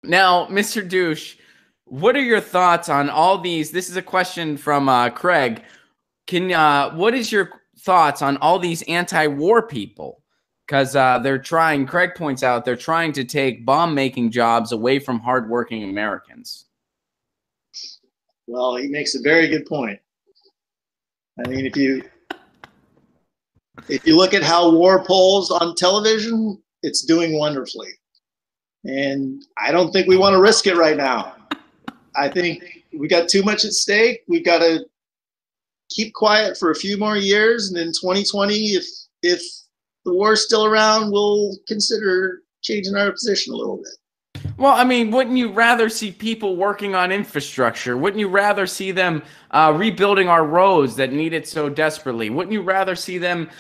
Now, Mr. Douche, what are your thoughts on all these? This is a question from Craig. What is your thoughts on all these anti-war people? Because they're trying, Craig points out, they're trying to take bomb-making jobs away from hardworking Americans. Well, he makes a very good point. I mean, if you look at how war polls on television, it's doing wonderfully. And I don't think we want to risk it right now. I think we got too much at stake. We've got to keep quiet for a few more years, and in 2020, if the war's still around, we'll consider changing our position a little bit. Well, I mean, wouldn't you rather see people working on infrastructure? Wouldn't you rather see them rebuilding our roads that need it so desperately? Wouldn't you rather see them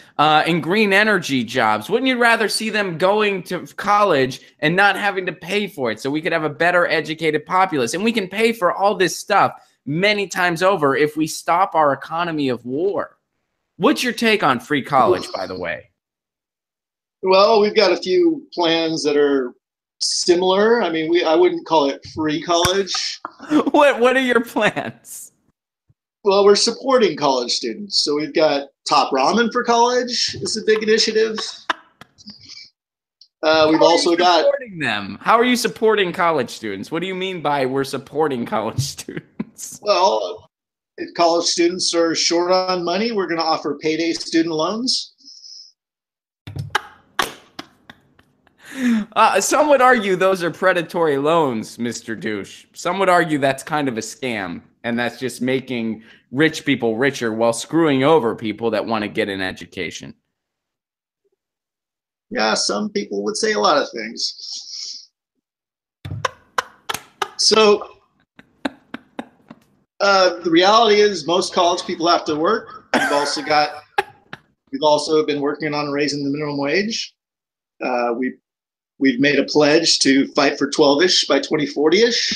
in green energy jobs? Wouldn't you rather see them going to college and not having to pay for it so we could have a better educated populace? And we can pay for all this stuff many times over if we stop our economy of war. What's your take on free college, by the way? Well, we've got a few plans that are similar. I mean, I wouldn't call it free college. What are your plans? Well, we're supporting college students. So we've got Top Ramen for College is a big initiative. We've also got supporting them. How are you supporting college students? What do you mean by we're supporting college students? Well, if college students are short on money, we're going to offer payday student loans. Some would argue those are predatory loans, Mr. Douche. Some would argue that's kind of a scam, and that's just making rich people richer while screwing over people that want to get an education. Yeah, some people would say a lot of things. So the reality is most college people have to work. We've also been working on raising the minimum wage. We've made a pledge to fight for 12-ish by 2040-ish.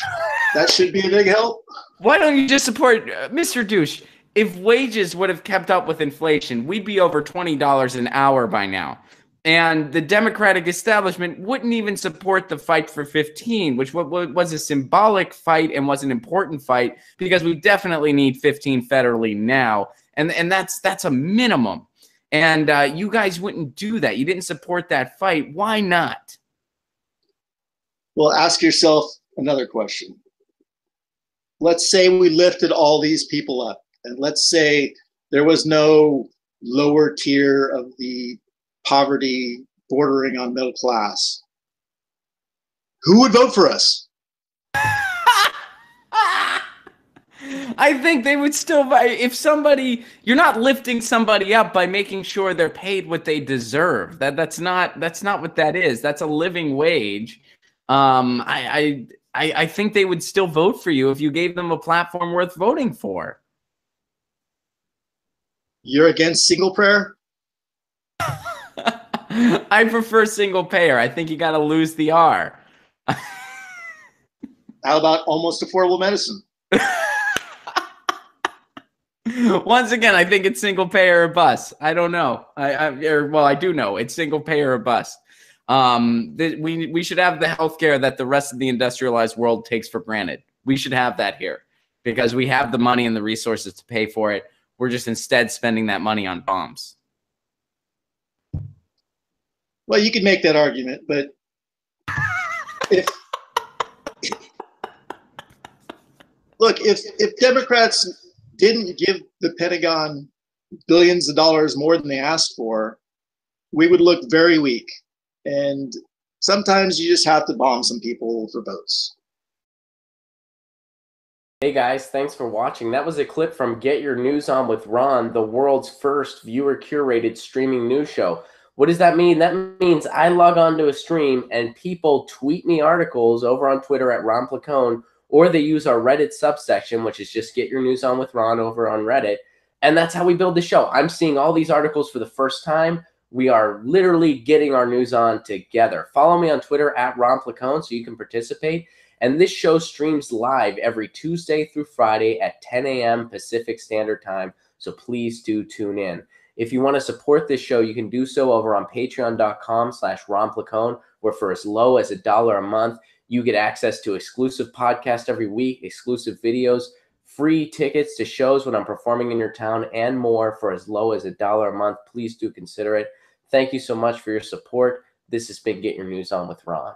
That should be a big help. Why don't you just support Mr. Douche? If wages would have kept up with inflation, we'd be over $20 an hour by now. And the Democratic establishment wouldn't even support the fight for 15, which was a symbolic fight and was an important fight because we definitely need 15 federally now. And that's a minimum. And you guys wouldn't do that. You didn't support that fight. Why not? Well, ask yourself another question. Let's say we lifted all these people up, and let's say there was no lower tier of the poverty bordering on middle class. Who would vote for us? I think they would still buy. If somebody, you're not lifting somebody up by making sure they're paid what they deserve. That's not what that is. That's a living wage. I think they would still vote for you if you gave them a platform worth voting for. You're against SinglePrayer? I prefer single payer. I think you got to lose the R. How about almost affordable medicine? Once again, I think it's single payer or bust. I don't know. Well, I do know it's single payer or bust. We should have the healthcare that the rest of the industrialized world takes for granted. We should have that here because we have the money and the resources to pay for it. We're just instead spending that money on bombs. Well, you could make that argument, but if Democrats didn't give the Pentagon billions of dollars more than they asked for, we would look very weak. And sometimes you just have to bomb some people for votes. Hey guys, thanks for watching. That was a clip from Get Your News On with Ron, the world's first viewer-curated streaming news show. What does that mean? That means I log on to a stream and people tweet me articles over on Twitter at Ron Placone, or they use our Reddit subsection, which is just Get Your News On with Ron over on Reddit. And that's how we build the show. I'm seeing all these articles for the first time. We are literally getting our news on together. Follow me on Twitter at Ron Placone so you can participate. And this show streams live every Tuesday through Friday at 10 a.m. Pacific Standard Time. So please do tune in. If you want to support this show, you can do so over on patreon.com/Ron Placone, where for as low as $1 a month, You get access to exclusive podcasts every week, exclusive videos, free tickets to shows when I'm performing in your town, and more for as low as $1 a month. Please do consider it. Thank you so much for your support. This has been Get Your News On with Ron.